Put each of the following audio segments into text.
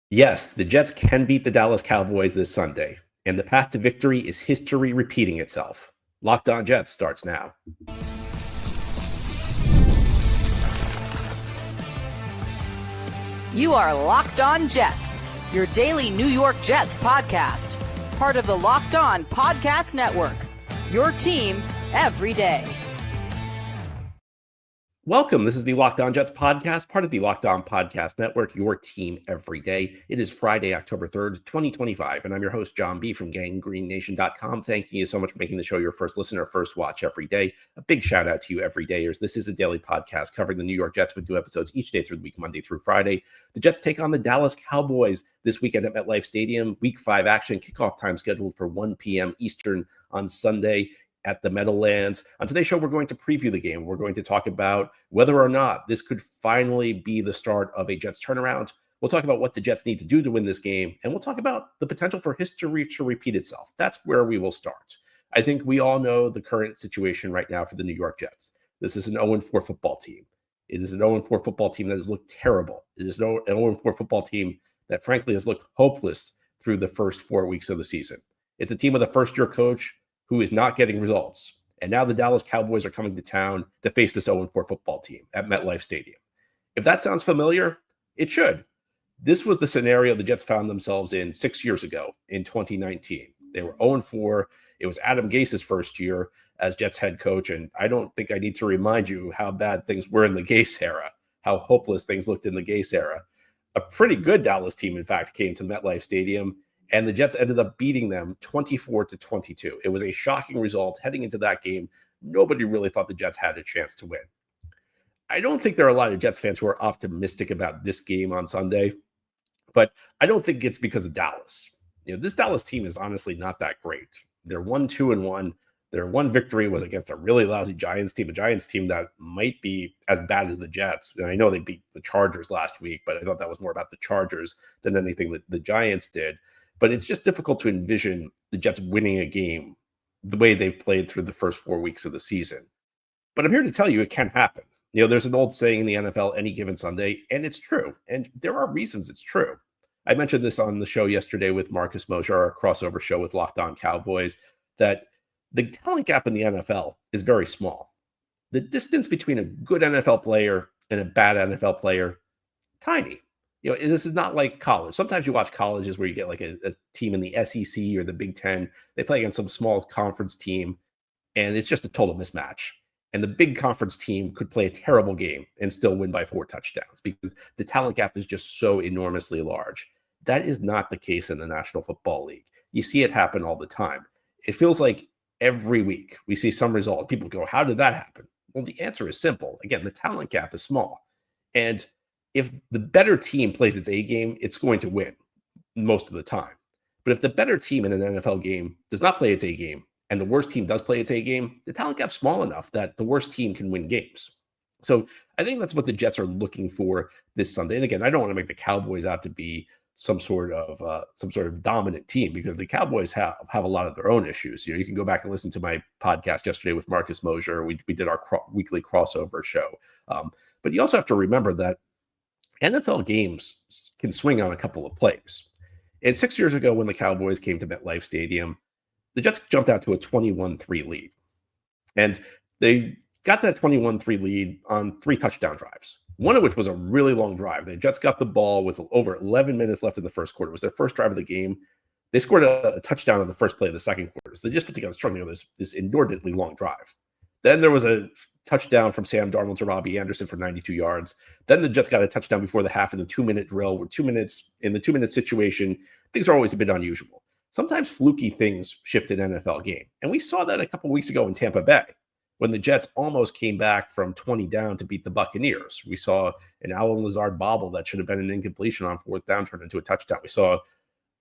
Yes, the Jets can beat the Dallas Cowboys this Sunday, and the path to victory is history repeating itself. Locked On Jets starts now. You are Locked On Jets, your daily New York Jets podcast. Part of the Locked On Podcast Network, your team every day. Welcome. This is the Locked On Jets podcast, part of the Locked On Podcast Network, your team every day. It is Friday, October 3rd, 2025, and I'm your host, John B. from GangGreenNation.com. Thanking you so much for making the show your first listen or first watch every day. A big shout out to you everydayers. This is a daily podcast covering the New York Jets with new episodes each day through the week, Monday through Friday. The Jets take on the Dallas Cowboys this weekend at MetLife Stadium. Week 5 action, kickoff time scheduled for 1 p.m. Eastern on Sunday at the Meadowlands. On today's show, we're going to preview the game. We're going to talk about whether or not this could finally be the start of a Jets turnaround. We'll talk about what the Jets need to do to win this game, and we'll talk about the potential for history to repeat itself. That's where we will start. I think we all know the current situation right now for the New York Jets. This is an 0-4 football team. It is an 0-4 football team that has looked terrible. It is an 0-4 football team that, frankly, has looked hopeless through the first 4 weeks of the season. It's a team with a first-year coach who is not getting results. And now the Dallas Cowboys are coming to town to face this 0-4 football team at MetLife Stadium. If that sounds familiar, it should. This was the scenario the Jets found themselves in 6 years ago in 2019. They were 0-4. It was Adam Gase's first year as Jets head coach, and I don't think I need to remind you how bad things were in the Gase era, how hopeless things looked in the Gase era. A pretty good Dallas team, in fact, came to MetLife Stadium, and the Jets ended up beating them 24-22. It was a shocking result heading into that game. Nobody really thought the Jets had a chance to win. I don't think there are a lot of Jets fans who are optimistic about this game on Sunday, but I don't think it's because of Dallas. This Dallas team is honestly not that great. They're 1-2-1. Their one victory was against a really lousy Giants team, a Giants team that might be as bad as the Jets. And I know they beat the Chargers last week, but I thought that was more about the Chargers than anything that the Giants did. But it's just difficult to envision the Jets winning a game the way they've played through the first 4 weeks of the season. But I'm here to tell you it can happen. There's an old saying in the NFL, any given Sunday, and it's true. And there are reasons it's true. I mentioned this on the show yesterday with Marcus Mosher, our crossover show with Locked On Cowboys, that the talent gap in the NFL is very small. The distance between a good NFL player and a bad NFL player, tiny. This is not like college. Sometimes you watch colleges where you get like a team in the SEC or the Big Ten. They play against some small conference team, and it's just a total mismatch. And the big conference team could play a terrible game and still win by 4 touchdowns because the talent gap is just so enormously large. That is not the case in the National Football League. You see it happen all the time. It feels like every week we see some result. People go, how did that happen? Well, the answer is simple. Again, the talent gap is small. And if the better team plays its A game, it's going to win most of the time. But if the better team in an NFL game does not play its A game and the worst team does play its A game, the talent gap's small enough that the worst team can win games. So I think that's what the Jets are looking for this Sunday. And again, I don't want to make the Cowboys out to be some sort of dominant team because the Cowboys have a lot of their own issues. You can go back and listen to my podcast yesterday with Marcus Mosher. We did our weekly crossover show. But you also have to remember that NFL games can swing on a couple of plays. And 6 years ago, when the Cowboys came to MetLife Stadium, the Jets jumped out to a 21-3 lead. And they got that 21-3 lead on 3 touchdown drives, one of which was a really long drive. The Jets got the ball with over 11 minutes left in the first quarter. It was their first drive of the game. They scored a touchdown on the first play of the second quarter. So they just put together this inordinately long drive. Then there was a touchdown from Sam Darnold to Robbie Anderson for 92 yards. Then the Jets got a touchdown before the half in the 2-minute drill. Where 2 minutes in the 2-minute situation, things are always a bit unusual. Sometimes fluky things shift an NFL game. And we saw that a couple weeks ago in Tampa Bay when the Jets almost came back from 20 down to beat the Buccaneers. We saw an Allen Lazard bobble that should have been an incompletion on 4th down turned into a touchdown. We saw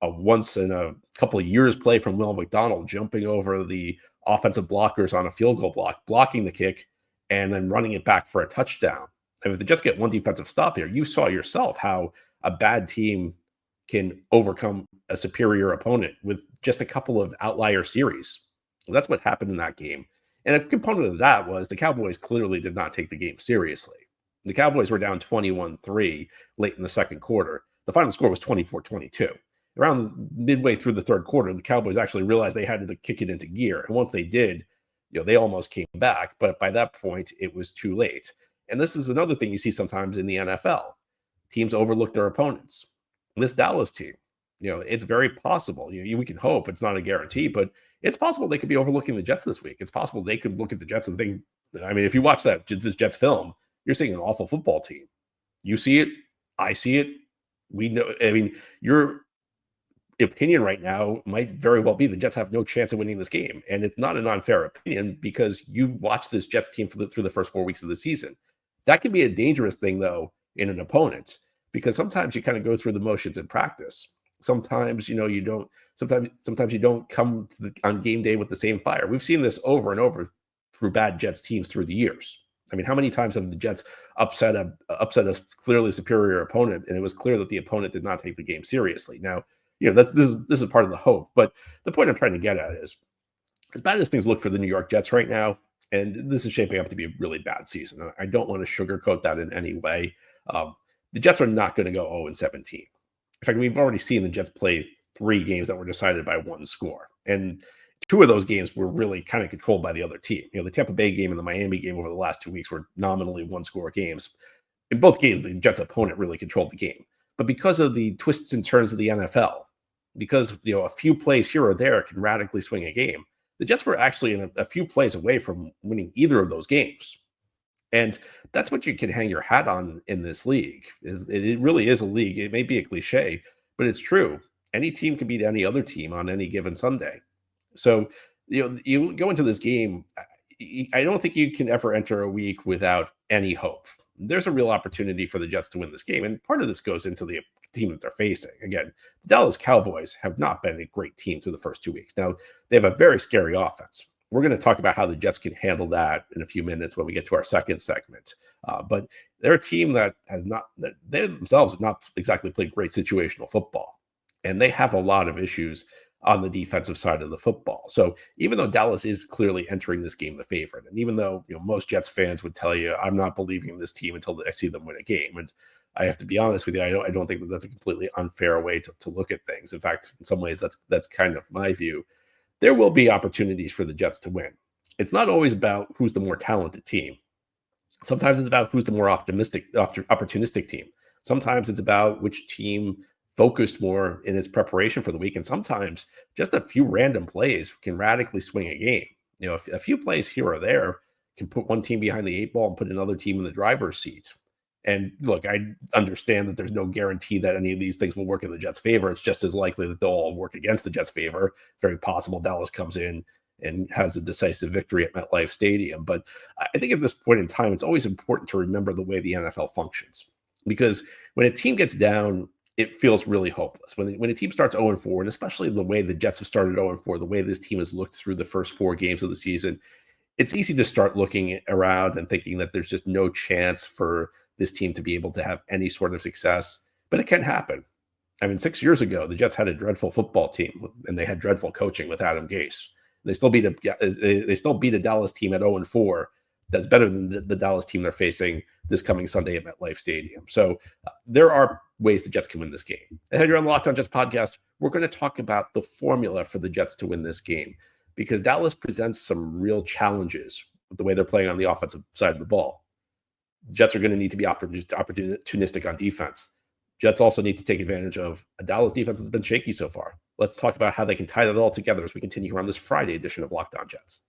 a once in a couple of years play from Will McDonald jumping over the offensive blockers on a field goal block, blocking the kick, and then running it back for a touchdown. And if the Jets get one defensive stop here, you saw yourself how a bad team can overcome a superior opponent with just a couple of outlier series. That's what happened in that game. And a component of that was the Cowboys clearly did not take the game seriously. The Cowboys were down 21-3 late in the second quarter. The final score was 24-22. Around midway through the third quarter, the Cowboys actually realized they had to kick it into gear. And once they did, they almost came back. But by that point, it was too late. And this is another thing you see sometimes in the NFL. Teams overlook their opponents. This Dallas team, it's very possible. We can hope, it's not a guarantee, but it's possible they could be overlooking the Jets this week. It's possible they could look at the Jets and think, if you watch this Jets film, you're seeing an awful football team. You see it, I see it. We know. Your opinion right now might very well be the Jets have no chance of winning this game, and it's not an unfair opinion because you've watched this Jets team through the first 4 weeks of the season. That can be a dangerous thing, though, in an opponent, because sometimes you kind of go through the motions in practice. Sometimes, you don't. Sometimes you don't come on game day with the same fire. We've seen this over and over through bad Jets teams through the years. How many times have the Jets upset a clearly superior opponent, and it was clear that the opponent did not take the game seriously? Now, this is part of the hope. But the point I'm trying to get at is, as bad as things look for the New York Jets right now, and this is shaping up to be a really bad season. I don't want to sugarcoat that in any way. The Jets are not going to go 0-17. In fact, we've already seen the Jets play 3 games that were decided by 1 score. And 2 of those games were really kind of controlled by the other team. The Tampa Bay game and the Miami game over the last 2 weeks were nominally 1-score games. In both games, the Jets' opponent really controlled the game. But because of the twists and turns of the NFL, because a few plays here or there can radically swing a game, the Jets were actually in a few plays away from winning either of those games. And that's what you can hang your hat on in this league. It really is a league. It may be a cliche, but it's true. Any team can beat any other team on any given Sunday. So, you go into this game, I don't think you can ever enter a week without any hope. There's a real opportunity for the Jets to win this game. And part of this goes into the team that they're facing. Again, the Dallas Cowboys have not been a great team through the first 2 weeks. Now, they have a very scary offense. We're going to talk about how the Jets can handle that in a few minutes when we get to our second segment. But they're a team that they themselves have not exactly played great situational football. And they have a lot of issues on the defensive side of the football. So even though Dallas is clearly entering this game the favorite, and even though most Jets fans would tell you, I'm not believing in this team until I see them win a game. And I have to be honest with you, I don't think that's a completely unfair way to look at things. In fact, in some ways, that's kind of my view. There will be opportunities for the Jets to win. It's not always about who's the more talented team. Sometimes it's about who's the more opportunistic team. Sometimes it's about which team focused more in its preparation for the week. And sometimes just a few random plays can radically swing a game. A few plays here or there can put one team behind the 8 ball and put another team in the driver's seat. And look, I understand that there's no guarantee that any of these things will work in the Jets' favor. It's just as likely that they'll all work against the Jets' favor. Very possible Dallas comes in and has a decisive victory at MetLife Stadium. But I think at this point in time, it's always important to remember the way the NFL functions. Because when a team gets down, it feels really hopeless. When a team starts 0-4, and especially the way the Jets have started 0-4, the way this team has looked through the first 4 games of the season, it's easy to start looking around and thinking that there's just no chance for this team to be able to have any sort of success. But it can happen. 6 years ago, the Jets had a dreadful football team, and they had dreadful coaching with Adam Gase. They still beat a Dallas team at 0-4 that's better than the Dallas team they're facing this coming Sunday at MetLife Stadium. So there are ways the Jets can win this game. Ahead, you're on the Locked On Jets podcast. We're going to talk about the formula for the Jets to win this game, because Dallas presents some real challenges with the way they're playing on the offensive side of the ball. Jets are going to need to be opportunistic on defense. Jets also need to take advantage of a Dallas defense that's been shaky so far. Let's talk about how they can tie that all together as we continue here on this Friday edition of Locked On Jets.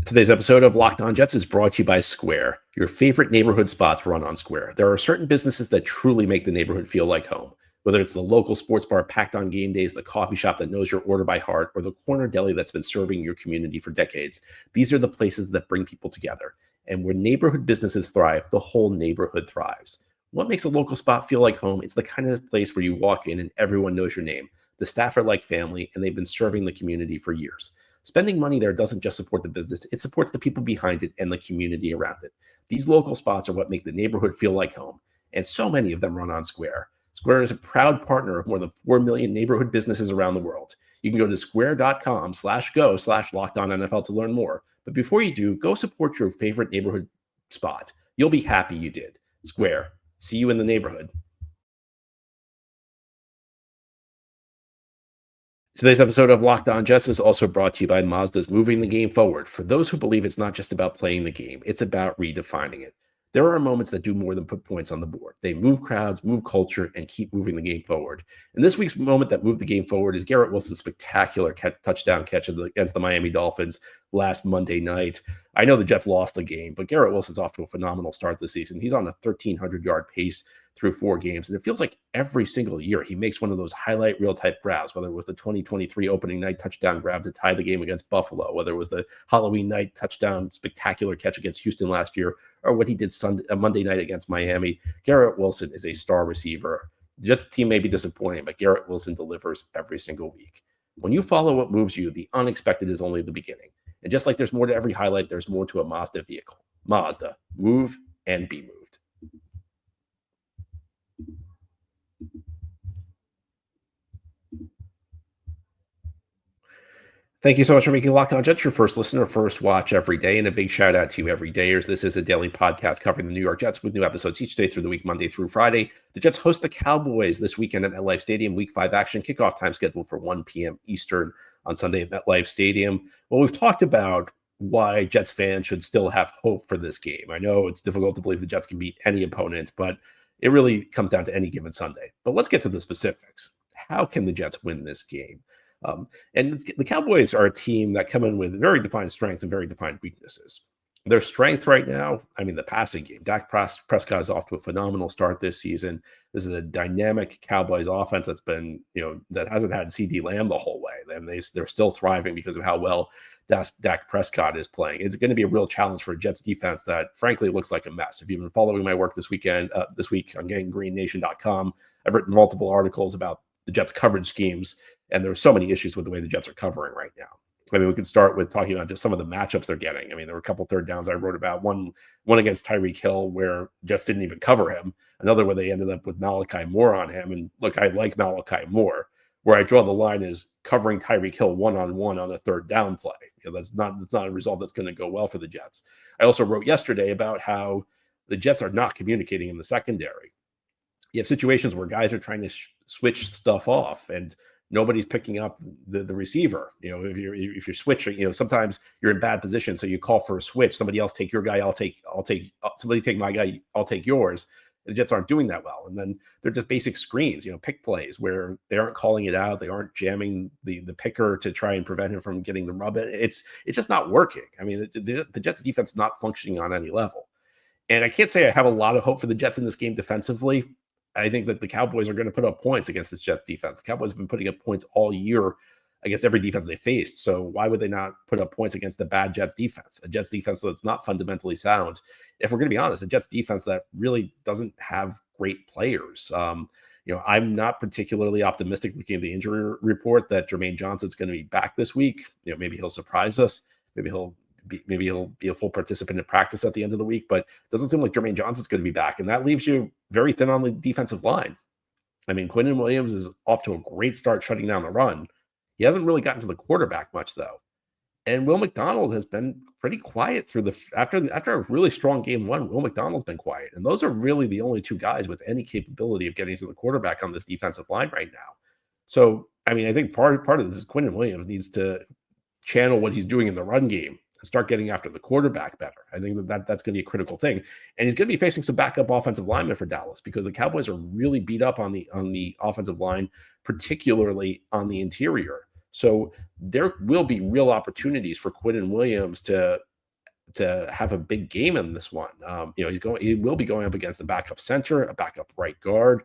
Today's episode of Locked On Jets is brought to you by Square. Your favorite neighborhood spots run on Square. There are certain businesses that truly make the neighborhood feel like home. Whether it's the local sports bar packed on game days, the coffee shop that knows your order by heart, or the corner deli that's been serving your community for decades, these are the places that bring people together. And where neighborhood businesses thrive, the whole neighborhood thrives. What makes a local spot feel like home? It's the kind of place where you walk in and everyone knows your name. The staff are like family, and they've been serving the community for years. Spending money there doesn't just support the business, it supports the people behind it and the community around it. These local spots are what make the neighborhood feel like home, and so many of them run on Square. Square is a proud partner of more than 4 million neighborhood businesses around the world. You can go to square.com/go/LockedOnNFL to learn more. But before you do, go support your favorite neighborhood spot. You'll be happy you did. Square, See you in the neighborhood. Today's episode of Locked On Jets is also brought to you by Mazda's Moving the Game Forward. For those who believe it's not just about playing the game, it's about redefining it. There are moments that do more than put points on the board. They move crowds, move culture, and keep moving the game forward. And this week's moment that moved the game forward is Garrett Wilson's spectacular touchdown catch against the Miami Dolphins last Monday night. I know the Jets lost the game, but Garrett Wilson's off to a phenomenal start this season. He's on a 1,300-yard pace through 4 games. And it feels like every single year he makes one of those highlight reel type grabs, whether it was the 2023 opening night touchdown grab to tie the game against Buffalo, whether it was the Halloween night touchdown spectacular catch against Houston last year, or what he did Monday night against Miami. Garrett Wilson is a star receiver. The Jets team may be disappointing, but Garrett Wilson delivers every single week. When you follow what moves you, the unexpected is only the beginning. And just like there's more to every highlight, there's more to a Mazda vehicle. Mazda, move and be moved. Thank you so much for making Locked On Jets your first listener, first watch every day. And a big shout out to you everydayers. This is a daily podcast covering the New York Jets with new episodes each day through the week, Monday through Friday. The Jets host the Cowboys this weekend at MetLife Stadium. Week 5 action, kickoff time scheduled for 1 p.m. Eastern on Sunday at MetLife Stadium. Well, we've talked about why Jets fans should still have hope for this game. I know it's difficult to believe the Jets can beat any opponent, but it really comes down to any given Sunday. But let's get to the specifics. How can the Jets win this game? And the Cowboys are a team that come in with very defined strengths and very defined weaknesses. Their strength right now, the passing game. Dak Prescott is off to a phenomenal start this season. This is a dynamic Cowboys offense that's been, that hasn't had CD Lamb the whole way. They're still thriving because of how well Dak Prescott is playing. It's going to be a real challenge for a Jets defense that, frankly, looks like a mess. If you've been following my work this week on GangGreenNation.com, I've written multiple articles about the Jets coverage schemes, and there are so many issues with the way the Jets are covering right now. We can start with talking about just some of the matchups they're getting. There were a couple third downs I wrote about. One against Tyreek Hill where Jets didn't even cover him. Another where they ended up with Malachi Moore on him. And look, I like Malachi Moore. Where I draw the line is covering Tyreek Hill one-on-one on a third down play. That's not a result that's going to go well for the Jets. I also wrote yesterday about how the Jets are not communicating in the secondary. You have situations where guys are trying to switch stuff off and nobody's picking up the receiver. If you're switching, sometimes you're in bad position, so you call for a switch. Somebody else take your guy. Somebody take my guy. I'll take yours. The Jets aren't doing that well, and then they're just basic screens, pick plays where they aren't calling it out. They aren't jamming the picker to try and prevent him from getting the rub. It's just not working. The Jets defense is not functioning on any level, and I can't say I have a lot of hope for the Jets in this game defensively. I think that the Cowboys are going to put up points against the Jets defense. The Cowboys have been putting up points all year against every defense they faced. So why would they not put up points against a bad Jets defense, a Jets defense that's not fundamentally sound? If we're going to be honest, a Jets defense that really doesn't have great players. I'm not particularly optimistic looking at the injury report that Jermaine Johnson's going to be back this week. Maybe he'll surprise us. Maybe he'll be a full participant in practice at the end of the week, but it doesn't seem like Jermaine Johnson's going to be back. And that leaves you very thin on the defensive line. Quinton Williams is off to a great start shutting down the run. He hasn't really gotten to the quarterback much, though. And Will McDonald has been pretty quiet through after a really strong game one. Will McDonald's been quiet. And those are really the only two guys with any capability of getting to the quarterback on this defensive line right now. So, I think part of this is Quinton Williams needs to channel what he's doing in the run game and start getting after the quarterback better. I think that's going to be a critical thing. And he's going to be facing some backup offensive linemen for Dallas because the Cowboys are really beat up on the offensive line, particularly on the interior. So there will be real opportunities for Quinton Williams to have a big game in this one. He will be going up against a backup center, a backup right guard.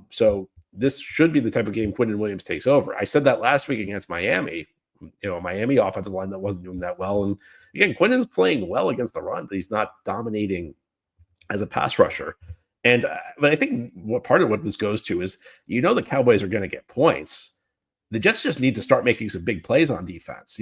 So this should be the type of game Quinton Williams takes over. I said that last week against Miami. Miami offensive line that wasn't doing that well. And again, Quinton's playing well against the run, but he's not dominating as a pass rusher. And but I think what part of what this goes to is, the Cowboys are going to get points. The Jets just need to start making some big plays on defense.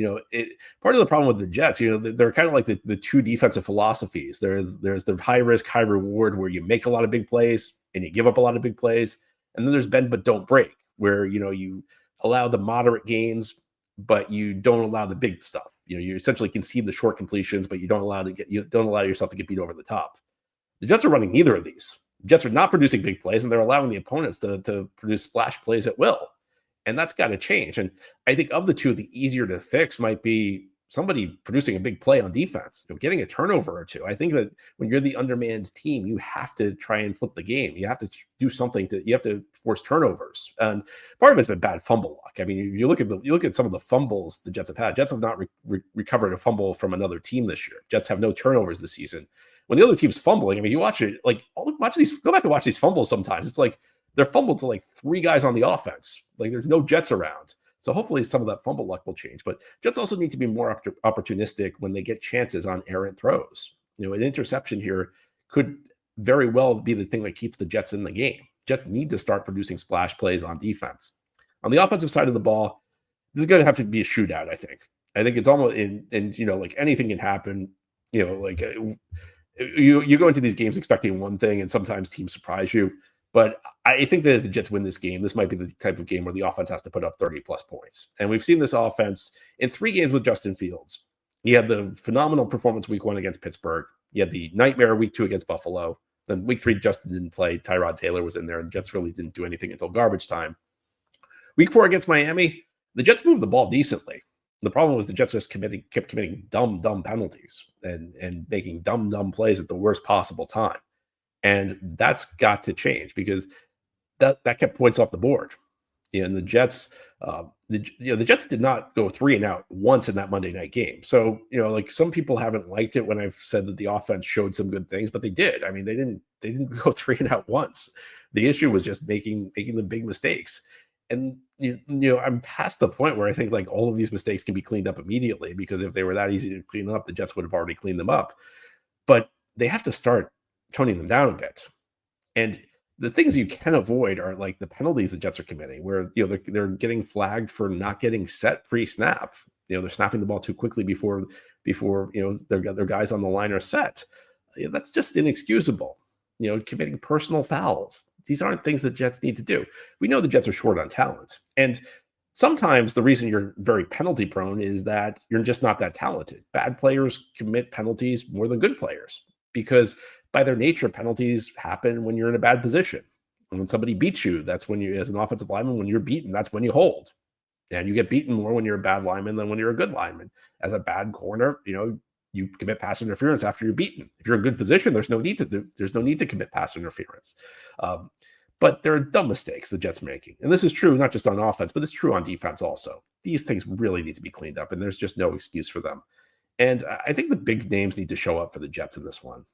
Part of the problem with the Jets, they're kind of like the two defensive philosophies. There's the high risk, high reward where you make a lot of big plays and you give up a lot of big plays. And then there's bend but don't break, where you allow the moderate gains, but you don't allow the big stuff. You essentially concede the short completions, but you don't allow yourself to get beat over the top. The Jets are running neither of these. Jets are not producing big plays, and they're allowing the opponents to produce splash plays at will. And that's got to change. And I think of the two, the easier to fix might be somebody producing a big play on defense, getting a turnover or two. I think that when you're the undermanned team, you have to try and flip the game. You have to do something you have to force turnovers. And part of it's been bad fumble luck. I mean, you look at some of the fumbles the Jets have had. Jets have not recovered a fumble from another team this year. Jets have no turnovers this season. When the other team's fumbling, I mean, you watch it, like, go back and watch these fumbles sometimes. It's like they're fumbled to like three guys on the offense. Like there's no Jets around. So hopefully some of that fumble luck will change. But Jets also need to be more opportunistic when they get chances on errant throws. An interception here could very well be the thing that keeps the Jets in the game. Jets need to start producing splash plays on defense. On the offensive side of the ball, this is going to have to be a shootout, I think. I think it's almost like anything can happen. You go into these games expecting one thing, and sometimes teams surprise you. But I think that if the Jets win this game, this might be the type of game where the offense has to put up 30-plus points. And we've seen this offense in 3 games with Justin Fields. He had the phenomenal performance week 1 against Pittsburgh. He had the nightmare week 2 against Buffalo. Then week 3, Justin didn't play. Tyrod Taylor was in there, and the Jets really didn't do anything until garbage time. Week 4 against Miami, the Jets moved the ball decently. The problem was the Jets just kept committing dumb penalties and making dumb plays at the worst possible time. And that's got to change because that kept points off the board. And the Jets, the Jets did not go 3 and out once in that Monday night game. So, like some people haven't liked it when I've said that the offense showed some good things, but they did. I mean, they didn't go 3 and out once. The issue was just making the big mistakes. And I'm past the point where I think like all of these mistakes can be cleaned up immediately, because if they were that easy to clean up, the Jets would have already cleaned them up. But they have to start toning them down a bit. And the things you can avoid are like the penalties the Jets are committing, where they're getting flagged for not getting set pre-snap. They're snapping the ball too quickly before their guys on the line are set. That's just inexcusable. Committing personal fouls. These aren't things that Jets need to do. We know the Jets are short on talent, and sometimes the reason you're very penalty prone is that you're just not that talented. Bad players commit penalties more than good players, because by their nature, penalties happen when you're in a bad position. And when somebody beats you, that's when you, as an offensive lineman, when you're beaten, that's when you hold. And you get beaten more when you're a bad lineman than when you're a good lineman. As a bad corner, you commit pass interference after you're beaten. If you're in a good position, there's no need to commit pass interference. But there are dumb mistakes the Jets making. And this is true not just on offense, but it's true on defense also. These things really need to be cleaned up, and there's just no excuse for them. And I think the big names need to show up for the Jets in this one.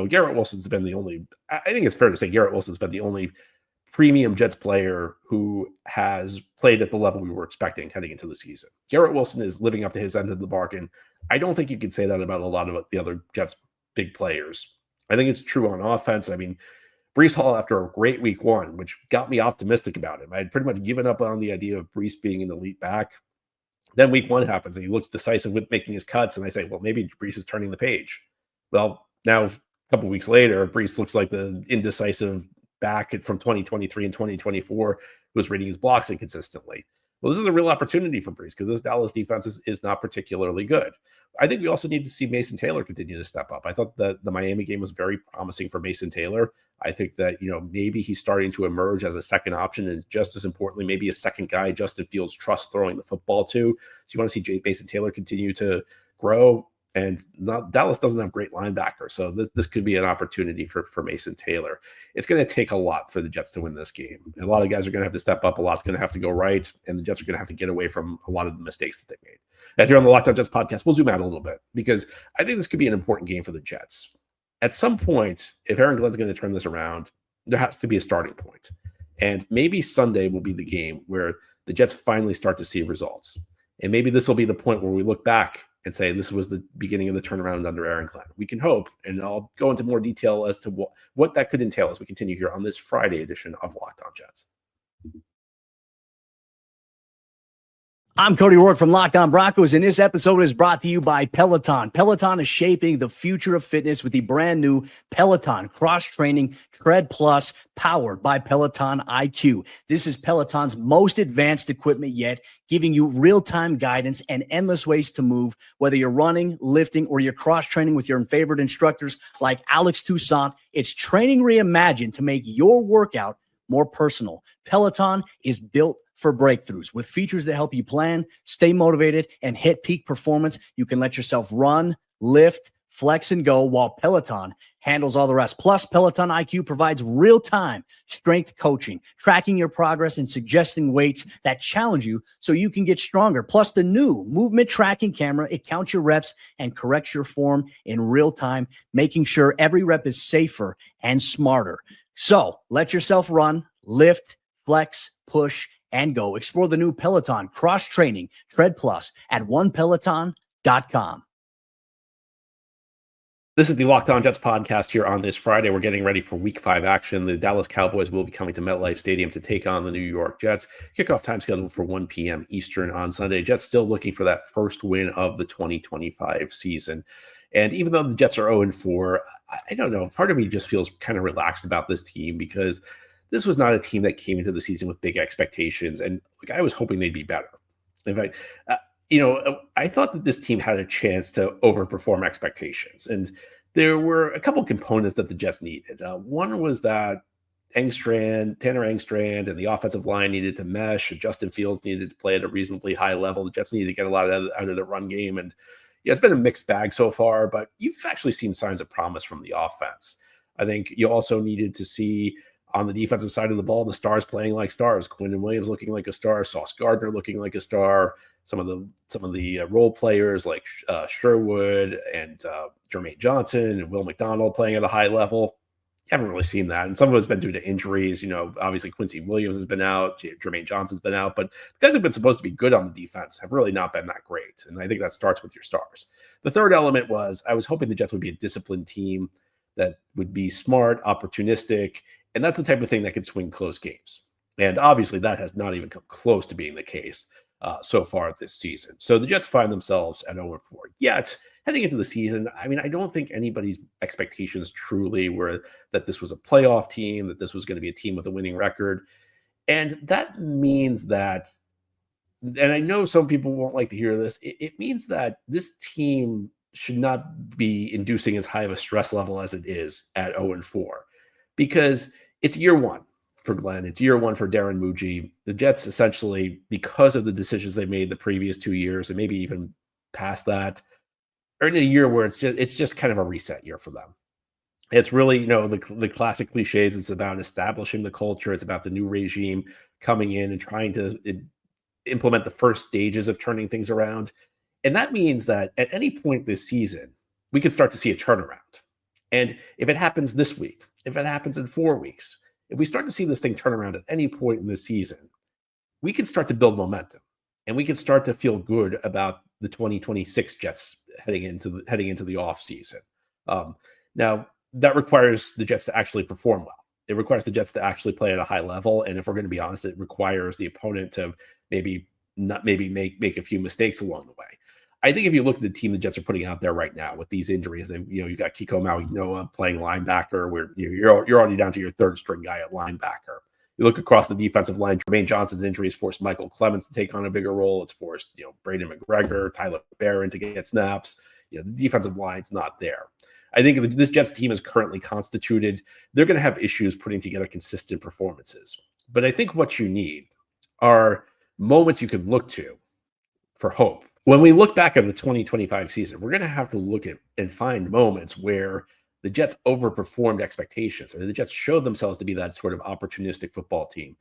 Garrett Wilson's been the only, I think it's fair to say Garrett Wilson's been the only premium Jets player who has played at the level we were expecting heading into the season. Garrett Wilson is living up to his end of the bargain. I don't think you can say that about a lot of the other Jets big players. I think it's true on offense. I mean, Breece Hall, after a great week 1, which got me optimistic about him. I had pretty much given up on the idea of Breece being an elite back. Then week 1 happens and he looks decisive with making his cuts. And I say, well, maybe Breece is turning the page. Well, now a couple of weeks later, Breece looks like the indecisive back from 2023 and 2024 who was reading his blocks inconsistently. Well, this is a real opportunity for Breece because this Dallas defense is not particularly good. I think we also need to see Mason Taylor continue to step up. I thought that the Miami game was very promising for Mason Taylor. I think that, maybe he's starting to emerge as a second option, and just as importantly, maybe a second guy Justin Fields trusts throwing the football to. So you want to see Mason Taylor continue to grow. And Dallas doesn't have great linebackers, so this could be an opportunity for Mason Taylor. It's going to take a lot for the Jets to win this game. And a lot of guys are going to have to step up. A lot's going to have to go right, and the Jets are going to have to get away from a lot of the mistakes that they made. And here on the Locked On Jets podcast, we'll zoom out a little bit because I think this could be an important game for the Jets. At some point, if Aaron Glenn's going to turn this around, there has to be a starting point. And maybe Sunday will be the game where the Jets finally start to see results. And maybe this will be the point where we look back and say this was the beginning of the turnaround under Aaron Glenn. We can hope, and I'll go into more detail as to what that could entail as we continue here on this Friday edition of Locked On Jets. I'm Cody Rourke from Locked On Broncos, and this episode is brought to you by Peloton. Peloton is shaping the future of fitness with the brand new Peloton Cross-Training Tread Plus, powered by Peloton IQ. This is Peloton's most advanced equipment yet, giving you real-time guidance and endless ways to move, whether you're running, lifting, or you're cross-training with your favorite instructors like Alex Toussaint. It's training reimagined to make your workout more personal. Peloton is built for breakthroughs with features that help you plan, stay motivated, and hit peak performance. You can let yourself run, lift, flex, and go while Peloton handles all the rest. Plus, Peloton IQ provides real-time strength coaching, tracking your progress and suggesting weights that challenge you so you can get stronger. Plus, the new movement tracking camera, it counts your reps and corrects your form in real time, making sure every rep is safer and smarter. So let yourself run, lift, flex, push, and go. Explore the new Peloton Cross-Training Tread Plus at onepeloton.com. This is the Locked On Jets podcast here on this Friday. We're getting ready for Week 5 action. The Dallas Cowboys will be coming to MetLife Stadium to take on the New York Jets. Kickoff time scheduled for 1 p.m. Eastern on Sunday. Jets still looking for that first win of the 2025 season. And even though the Jets are 0-4, I don't know. Part of me just feels kind of relaxed about this team because this was not a team that came into the season with big expectations. And I was hoping they'd be better. In fact, I thought that this team had a chance to overperform expectations. And there were a couple components that the Jets needed. One was that Tanner Engstrand and the offensive line needed to mesh. And Justin Fields needed to play at a reasonably high level. The Jets needed to get a lot out of the run game. And it's been a mixed bag so far, but you've actually seen signs of promise from the offense. I think you also needed to see on the defensive side of the ball, the stars playing like stars. Quinnen Williams looking like a star. Sauce Gardner looking like a star. Some of the role players like Sherwood and Jermaine Johnson and Will McDonald playing at a high level. You haven't really seen that. And some of it's been due to injuries. Obviously Quincy Williams has been out. Jermaine Johnson's been out. But the guys who've been supposed to be good on the defense have really not been that great. And I think that starts with your stars. The third element was I was hoping the Jets would be a disciplined team that would be smart, opportunistic, and that's the type of thing that could swing close games. And obviously that has not even come close to being the case so far this season. So the Jets find themselves at 0-4. Yet, heading into the season, I don't think anybody's expectations truly were that this was a playoff team, that this was going to be a team with a winning record. And that means that, and I know some people won't like to hear this, it means that this team should not be inducing as high of a stress level as it is at 0-4. Because it's year one for Glenn. It's year one for Darren Muji. The Jets essentially, because of the decisions they made the previous 2 years and maybe even past that, are in a year where it's just kind of a reset year for them. It's really, the classic cliches. It's about establishing the culture. It's about the new regime coming in and trying to implement the first stages of turning things around. And that means that at any point this season, we could start to see a turnaround. And if it happens this week, if it happens in 4 weeks, if we start to see this thing turn around at any point in this season, we can start to build momentum and we can start to feel good about the 2026 Jets heading into the offseason. Now, that requires the Jets to actually perform well. It requires the Jets to actually play at a high level. And if we're going to be honest, it requires the opponent to maybe make a few mistakes along the way. I think if you look at the team the Jets are putting out there right now with these injuries, you've got Kiko Maui-Noa playing linebacker, where you're already down to your third string guy at linebacker. You look across the defensive line, Jermaine Johnson's injuries forced Michael Clemens to take on a bigger role. It's forced Braden McGregor, Tyler Barron to get snaps. The defensive line's not there. I think if this Jets team is currently constituted, they're going to have issues putting together consistent performances. But I think what you need are moments you can look to for hope. When we look back at the 2025 season, we're going to have to look at and find moments where the Jets overperformed expectations, or the Jets showed themselves to be that sort of opportunistic football team.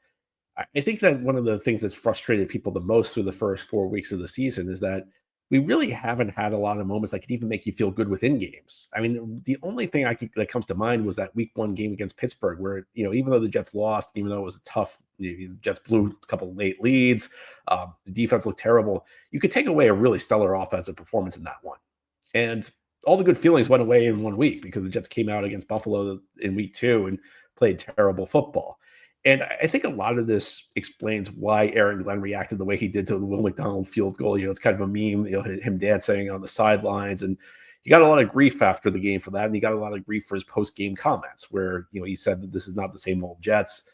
I think that one of the things that's frustrated people the most through the first 4 weeks of the season is that we really haven't had a lot of moments that could even make you feel good within games. The only thing that comes to mind was that week 1 game against Pittsburgh, where, even though the Jets lost, even though it was a tough, the Jets blew a couple late leads, the defense looked terrible. You could take away a really stellar offensive performance in that one. And all the good feelings went away in 1 week because the Jets came out against Buffalo in week 2 and played terrible football. And I think a lot of this explains why Aaron Glenn reacted the way he did to the Will McDonald field goal. It's kind of a meme, him dancing on the sidelines. And he got a lot of grief after the game for that. And he got a lot of grief for his post-game comments where, he said that this is not the same old Jets.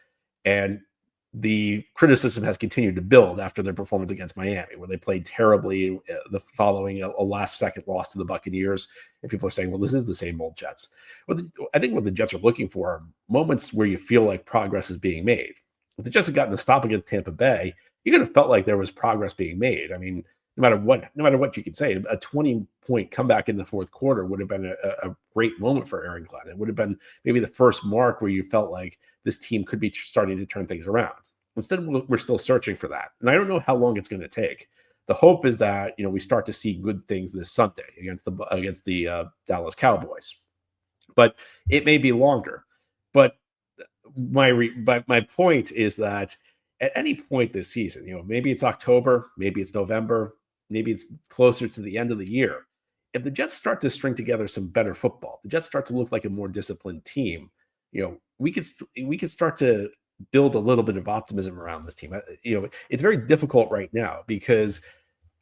And the criticism has continued to build after their performance against Miami, where they played terribly the following a last-second loss to the Buccaneers. And people are saying, well, this is the same old Jets. Well, I think what the Jets are looking for are moments where you feel like progress is being made. If the Jets had gotten a stop against Tampa Bay, you could have felt like there was progress being made. I mean, no matter what you could say, a 20-point comeback in the fourth quarter would have been a great moment for Aaron Glenn. It would have been maybe the first mark where you felt like this team could be starting to turn things around. Instead, we're still searching for that. And I don't know how long it's going to take. The hope is that, we start to see good things this Sunday against the Dallas Cowboys. But it may be longer. But my point is that at any point this season, maybe it's October, maybe it's November, maybe it's closer to the end of the year. If the Jets start to string together some better football, the Jets start to look like a more disciplined team, we could start to build a little bit of optimism around this team. It's very difficult right now because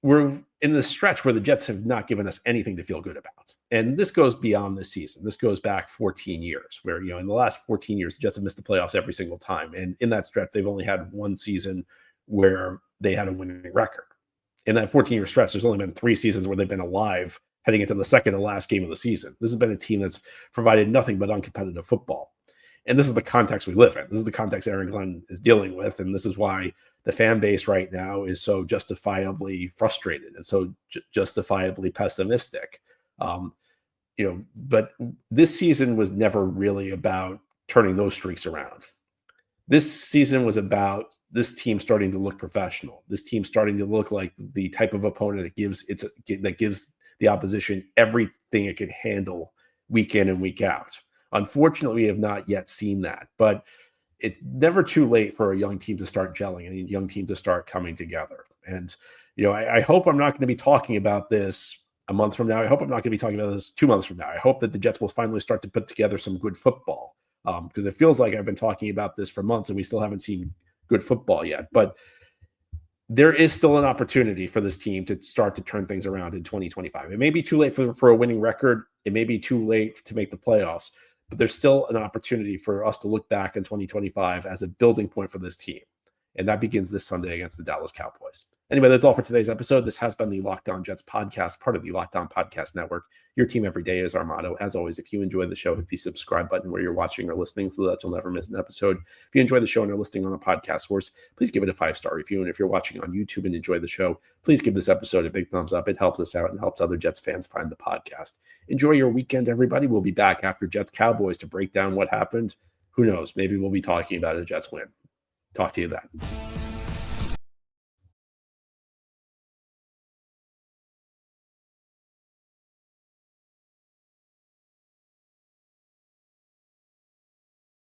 we're in the stretch where the Jets have not given us anything to feel good about. And this goes beyond this season. This goes back 14 years where, in the last 14 years, the Jets have missed the playoffs every single time. And in that stretch, they've only had one season where they had a winning record. In that 14-year stretch, there's only been 3 seasons where they've been alive heading into the second to last game of the season. This has been a team that's provided nothing but uncompetitive football. And this is the context we live in. This is the context Aaron Glenn is dealing with. And this is why the fan base right now is so justifiably frustrated and so justifiably pessimistic. But this season was never really about turning those streaks around. This season was about this team starting to look professional. This team starting to look like the type of opponent that gives the opposition everything it can handle week in and week out. Unfortunately, we have not yet seen that, but it's never too late for a young team to start gelling and a young team to start coming together. And, I hope I'm not going to be talking about this a month from now. I hope I'm not going to be talking about this 2 months from now. I hope that the Jets will finally start to put together some good football because it feels like I've been talking about this for months and we still haven't seen good football yet. But there is still an opportunity for this team to start to turn things around in 2025. It may be too late for a winning record. It may be too late to make the playoffs. But there's still an opportunity for us to look back in 2025 as a building point for this team. And that begins this Sunday against the Dallas Cowboys. Anyway, that's all for today's episode. This has been the Locked On Jets podcast, part of the Locked On Podcast Network. Your team every day is our motto. As always, if you enjoy the show, hit the subscribe button where you're watching or listening so that you'll never miss an episode. If you enjoy the show and are listening on a podcast source, please give it a 5-star review. And if you're watching on YouTube and enjoy the show, please give this episode a big thumbs up. It helps us out and helps other Jets fans find the podcast. Enjoy your weekend, everybody. We'll be back after Jets Cowboys to break down what happened. Who knows? Maybe we'll be talking about a Jets win. Talk to you then.